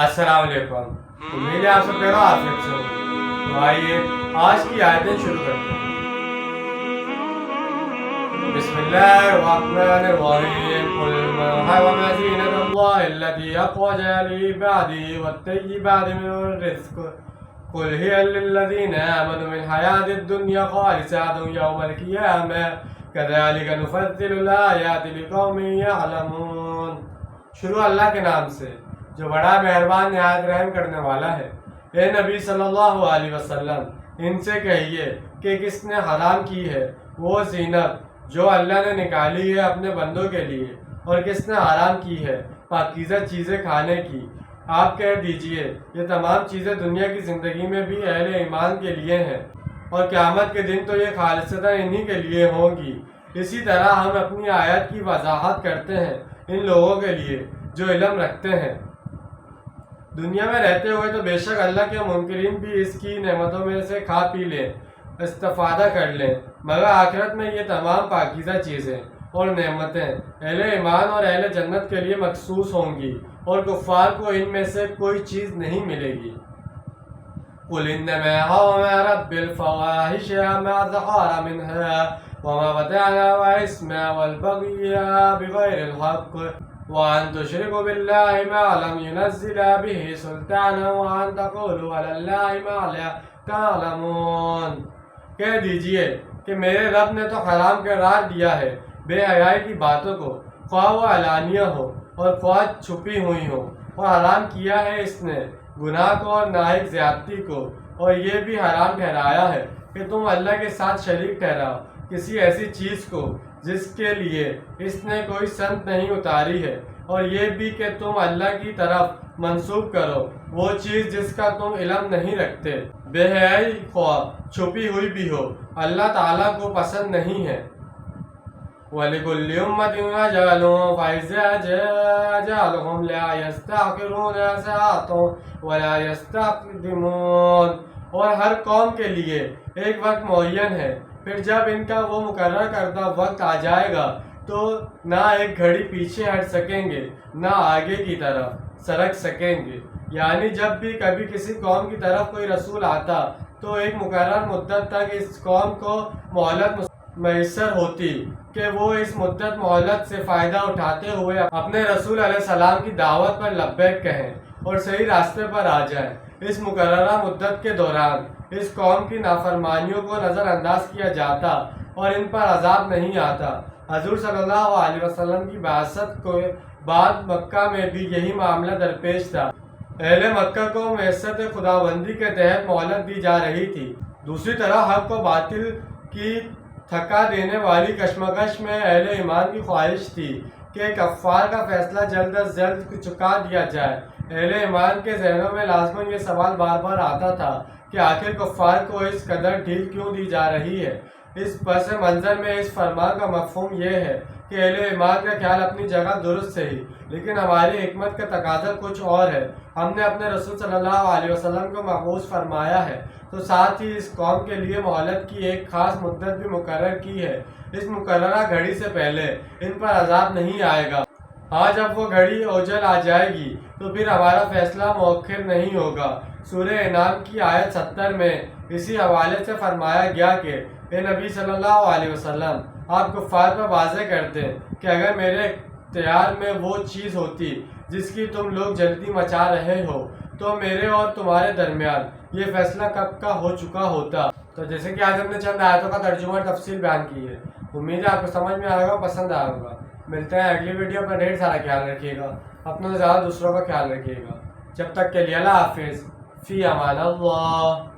السلام علیکم، امید ہے آپ سب خیر و عافیت سے ہوں۔ تو آئیے آج کی آیتیں شروع کرتے ہیں۔ بسم اللہ الرحمن الرحیم، قل ما حرم زینۃ اللہ التی اخرج لعباده والطیبات من الرزق قل هی للذین آمنوا من الحیاۃ الدنیا خالصۃ یوم القیامہ کذالک نفصل الآیات لقوم یعلمون۔ شروع اللہ کے نام سے جو بڑا مہربان نہایت رحم کرنے والا ہے۔ اے نبی صلی اللہ علیہ وسلم، ان سے کہیے کہ کس نے حرام کی ہے وہ زینت جو اللہ نے نکالی ہے اپنے بندوں کے لیے، اور کس نے حرام کی ہے پاکیزہ چیزیں کھانے کی۔ آپ کہہ دیجئے یہ تمام چیزیں دنیا کی زندگی میں بھی اہل ایمان کے لیے ہیں، اور قیامت کے دن تو یہ خالصتاً انہی کے لیے ہوں گی۔ اسی طرح ہم اپنی آیت کی وضاحت کرتے ہیں ان لوگوں کے لیے جو علم رکھتے ہیں۔ دنیا میں رہتے ہوئے تو بے شک اللہ کے منکرین بھی اس کی نعمتوں میں سے کھا پی لیں، استفادہ کر لیں، مگر آخرت میں یہ تمام پاکیزہ چیزیں اور نعمتیں اہل ایمان اور اہل جنت کے لیے مخصوص ہوں گی، اور کفار کو ان میں سے کوئی چیز نہیں ملے گی۔ قل انما حرم ربی الفواحش ما ظهر منها وما بطن والإثم والبغي بغير الحق وأن تشركوا بالله ما لم ينزل به سلطانا وأن تقولوا على الله ما لا تعلمون۔ کہہ دیجئے کہ میرے رب نے تو حرام قرار دیا ہے بے حیائی کی باتوں کو، خواہ وہ علانیہ ہو اور خواہ چھپی ہوئی ہو، اور حرام کیا ہے اس نے گناہ کو اور ناحق زیادتی کو، اور یہ بھی حرام ٹھہرایا ہے کہ تم اللہ کے ساتھ شریک ٹھہراؤ کسی ایسی چیز کو جس کے لیے اس نے کوئی سند نہیں اتاری ہے، اور یہ بھی کہ تم اللہ کی طرف منسوب کرو وہ چیز جس کا تم علم نہیں رکھتے۔ بے حیائی خواہ چھپی ہوئی بھی ہو اللہ تعالیٰ کو پسند نہیں ہے۔ وَلِكُلِّ أُمَّةٍ أَجَلٌ فَإِذَا جَاءَ أَجَلُهُمْ لَا يَسْتَأْخِرُونَ سَاعَةً وَلَا يَسْتَقْدِمُونَ۔ اور ہر قوم کے لیے ایک وقت معین ہے، پھر جب ان کا وہ مقرر کردہ وقت آ جائے گا تو نہ ایک گھڑی پیچھے ہٹ سکیں گے نہ آگے کی طرف سرک سکیں گے۔ یعنی جب بھی کبھی کسی قوم کی طرف کوئی رسول آتا تو ایک مقرر مدت تک اس قوم کو مہلت میسر ہوتی کہ وہ اس مدت مہلت سے فائدہ اٹھاتے ہوئے اپنے رسول علیہ السلام کی دعوت پر لبیک کہیں اور صحیح راستے پر آ جائیں۔ اس مقررہ مدت کے دوران اس قوم کی نافرمانیوں کو نظر انداز کیا جاتا اور ان پر عذاب نہیں آتا۔ حضور صلی اللہ علیہ وسلم کی بعثت کے بعد مکہ میں بھی یہی معاملہ درپیش تھا۔ اہل مکہ کو معیشت خداوندی کے تحت مہلت دی جا رہی تھی۔ دوسری طرف حق و باطل کی تھکا دینے والی کشمکش میں اہل ایمان کی خواہش تھی کہ کفار کا فیصلہ جلد از جلد چکا دیا جائے۔ اہل ایمان کے ذہنوں میں لازماً یہ سوال بار بار آتا تھا کہ آخر کفار کو اس قدر ڈھیل کیوں دی جا رہی ہے۔ اس پس منظر میں اس فرمان کا مفہوم یہ ہے کہ اہل ایمان کا خیال اپنی جگہ درست صحیح، لیکن ہماری حکمت کا تقاضا کچھ اور ہے۔ ہم نے اپنے رسول صلی اللہ علیہ وسلم کو مبعوث فرمایا ہے تو ساتھ ہی اس قوم کے لیے مہلت کی ایک خاص مدت بھی مقرر کی ہے۔ اس مقررہ گھڑی سے پہلے ان پر عذاب نہیں آئے گا۔ ہاں، جب وہ گھڑی اوجل آ جائے گی تو پھر ہمارا فیصلہ مؤخر نہیں ہوگا۔ سورہ انعام کی آیت 70 میں اسی حوالے سے فرمایا گیا کہ اے نبی صلی اللہ علیہ وسلم، آپ کفار پر واضح کر دیں کہ اگر میرے اختیار میں وہ چیز ہوتی جس کی تم لوگ جلدی مچا رہے ہو تو میرے اور تمہارے درمیان یہ فیصلہ کب کا ہو چکا ہوتا۔ تو جیسے کہ آج ہم نے چند آیتوں کا ترجمہ اور تفصیل بیان کی ہے، امید ہے آپ کو سمجھ میں آئے گا، پسند آئے گا۔ ملتے ہیں اگلی ویڈیو پر، ڈھیر سارا خیال رکھیے گا، اپنا زیادہ دوسروں کا خیال رکھیے گا۔ جب تک کے لیے اللہ حافظ، فی امان اللہ۔